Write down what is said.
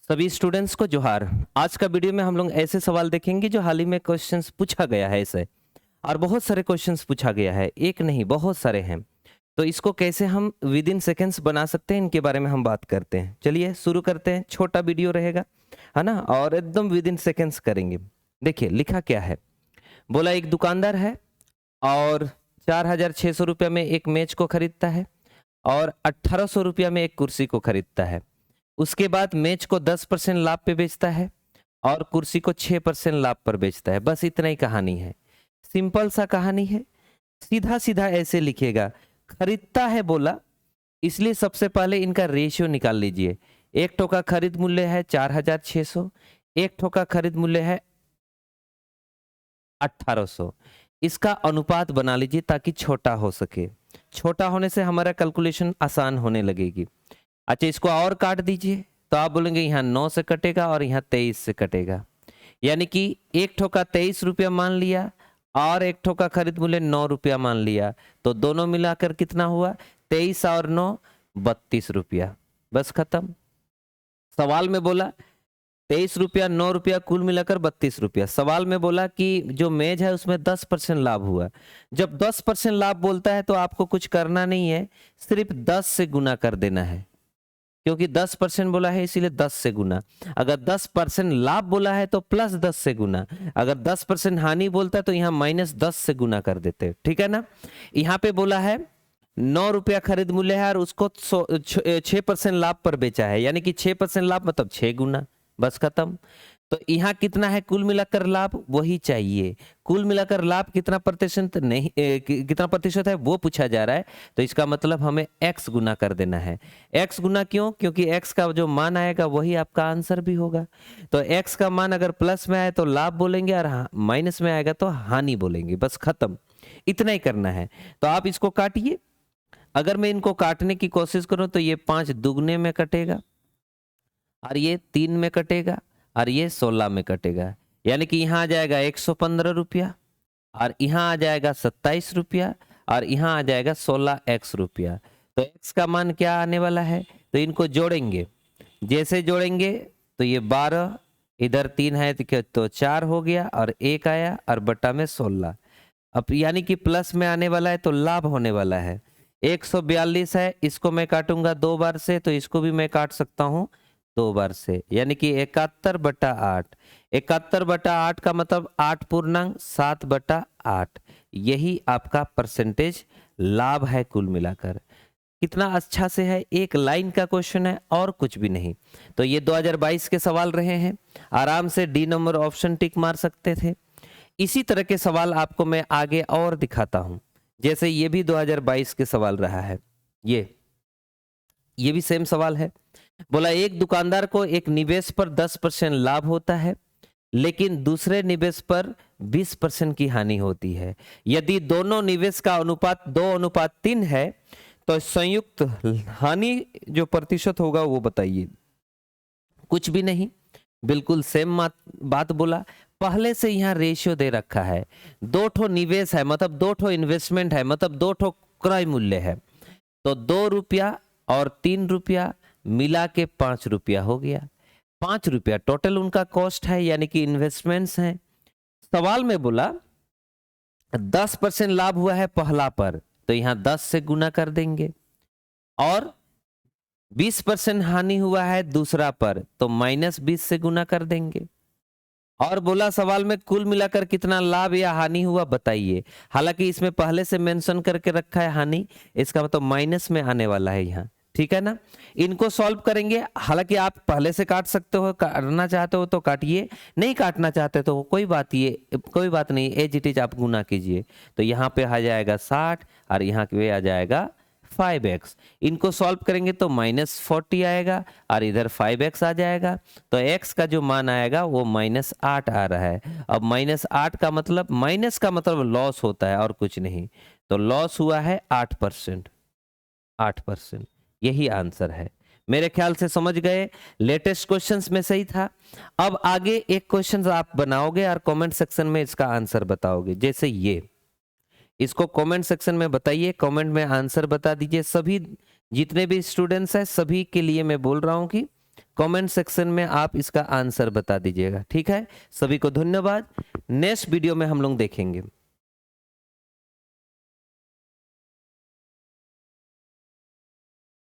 सभी स्टूडेंट्स को जोहार। आज का वीडियो में हम लोग ऐसे सवाल देखेंगे जो हाल ही में क्वेश्चंस पूछा गया है ऐसे, और बहुत सारे क्वेश्चंस पूछा गया है, एक नहीं बहुत सारे हैं। तो इसको कैसे हम विद इन सेकेंड्स बना सकते हैं, इनके बारे में हम बात करते हैं। चलिए शुरू करते हैं। छोटा वीडियो रहेगा, है ना, और एकदम विद इन सेकेंड्स करेंगे। देखिए लिखा क्या है। बोला एक दुकानदार है और 4,600 रुपया में एक मेज को खरीदता है और 1,800 रुपया में एक कुर्सी को खरीदता है। उसके बाद मेज को 10% लाभ पे बेचता है और कुर्सी को 6% लाभ पर बेचता है। बस इतना ही कहानी है, सिंपल सा कहानी है। सीधा सीधा ऐसे लिखेगा। खरीदता है बोला, इसलिए सबसे पहले इनका रेशियो निकाल लीजिए। एक ठो का खरीद मूल्य है 4,600, एक ठो का खरीद मूल्य है 1,800। इसका अनुपात बना लीजिए ताकि छोटा हो सके। छोटा होने से हमारा कैलकुलेशन आसान होने लगेगी। अच्छा, इसको और काट दीजिए तो आप बोलेंगे यहाँ 9 से कटेगा और यहाँ 23 से कटेगा। यानी कि एक ठो का 23 रुपया मान लिया और एक ठो का खरीद मूल्य 9 रुपया मान लिया, तो दोनों मिलाकर कितना हुआ? 23 और 9 32 रुपया। बस खत्म। सवाल में बोला 23 रुपया 9 रुपया कुल मिलाकर 32 रुपया। सवाल में बोला कि जो मेज है उसमें 10% लाभ हुआ। जब 10% लाभ बोलता है तो आपको कुछ करना नहीं है, सिर्फ 10 से गुना कर देना है, क्योंकि 10% बोला है इसीलिए 10 से गुना। अगर 10% लाभ बोला है तो प्लस 10 से गुना। अगर 10% हानि बोलता है तो यहाँ -10 से गुना कर देते। ठीक है ना। यहाँ पे बोला है 9 रुपया खरीद मूल्य है और उसको 6% लाभ पर बेचा है, यानी कि 6% लाभ मतलब 6 गुना। बस खत्म। तो यहाँ कितना है कुल मिलाकर लाभ, वही चाहिए। कुल मिलाकर लाभ कितना प्रतिशत नहीं कितना प्रतिशत है वो पूछा जा रहा है। तो इसका मतलब हमें x गुना कर देना है। x गुना क्यों? क्योंकि x का जो मान आएगा वही आपका आंसर भी होगा। तो x का मान अगर प्लस में आए तो लाभ बोलेंगे और माइनस में आएगा तो हानि बोलेंगे। बस खत्म। इतना ही करना है। तो आप इसको काटिए। अगर मैं इनको काटने की कोशिश करूं तो ये 5 दुगने में कटेगा और ये 3 में कटेगा और ये 16 में कटेगा। यानी कि यहाँ आ जाएगा 115 रुपया और यहाँ आ जाएगा 27 रुपया और यहाँ आ जाएगा 16x रुपया। तो x का मान क्या आने वाला है? तो इनको जोड़ेंगे। जैसे जोड़ेंगे तो ये 12, इधर 3 है तो 4 हो गया और 1 आया और बटा में 16। अब यानी कि प्लस में आने वाला है तो लाभ होने वाला है। 142 है, इसको मैं काटूंगा 2 बार से, तो इसको भी मैं काट सकता हूँ 2 बार से, यानी कि 71/8। 71/8 का मतलब 8.7/8। यही आपका परसेंटेज लाभ है कुल मिलाकर। कितना अच्छा से है, एक लाइन का क्वेश्चन है और कुछ भी नहीं। तो ये 2022 के सवाल रहे हैं। आराम से डी नंबर ऑप्शन टिक मार सकते थे। इसी तरह के सवाल आपको मैं आगे और दिखाता हूं। जैसे ये भी 2022 के सवाल रहा है। ये भी सेम सवाल है। बोला एक दुकानदार को एक निवेश पर 10% लाभ होता है, लेकिन दूसरे निवेश पर 20% की हानि होती है। यदि दोनों निवेश का अनुपात 2:3 है तो संयुक्त हानि जो प्रतिशत होगा वो बताइए। कुछ भी नहीं, बिल्कुल सेम बात बोला। पहले से यहाँ रेशियो दे रखा है। 2 ठो निवेश है मतलब 2 ठो इन्वेस्टमेंट है, मतलब 2 ठो क्रय मूल्य है। तो 2 रुपया और 3 रुपया मिला के 5 रुपया हो गया। 5 रुपया टोटल उनका कॉस्ट है, यानी कि इन्वेस्टमेंट्स हैं। सवाल में बोला 10% लाभ हुआ है पहला पर, तो यहाँ 10 से गुना कर देंगे, और 20% हानि हुआ है दूसरा पर, तो -20 से गुना कर देंगे। और बोला सवाल में कुल मिलाकर कितना लाभ या हानि हुआ बताइए। हालांकि इसमें पहले से मेंशन करके रखा है हानि, इसका मतलब माइनस में आने वाला है यहाँ। ठीक है ना। इनको सॉल्व करेंगे। हालांकि आप पहले से काट सकते हो, करना चाहते हो तो काटिए, नहीं काटना चाहते तो कोई बात नहीं, एज इट इज आप गुना कीजिए। तो यहाँ पे आ जाएगा 60 और यहाँ पे आ जाएगा 5x। इनको सॉल्व करेंगे तो -40 आएगा और इधर 5x आ जाएगा। तो x का जो मान आएगा वो -8 आ रहा है। अब -8 का मतलब, माइनस का मतलब लॉस होता है और कुछ नहीं। तो लॉस हुआ है 8%। 8%, यही आंसर है। मेरे ख्याल से समझ गए। लेटेस्ट क्वेश्चंस में सही था। अब आगे एक क्वेश्चन आप बनाओगे और कमेंट सेक्शन में इसका आंसर बताओगे। जैसे ये, इसको कमेंट सेक्शन में बताइए, कमेंट में आंसर बता दीजिए। सभी जितने भी स्टूडेंट्स हैं सभी के लिए मैं बोल रहा हूं कि कमेंट सेक्शन में आप इसका आंसर बता दीजिएगा। ठीक है, सभी को धन्यवाद। नेक्स्ट वीडियो में हम लोग देखेंगे।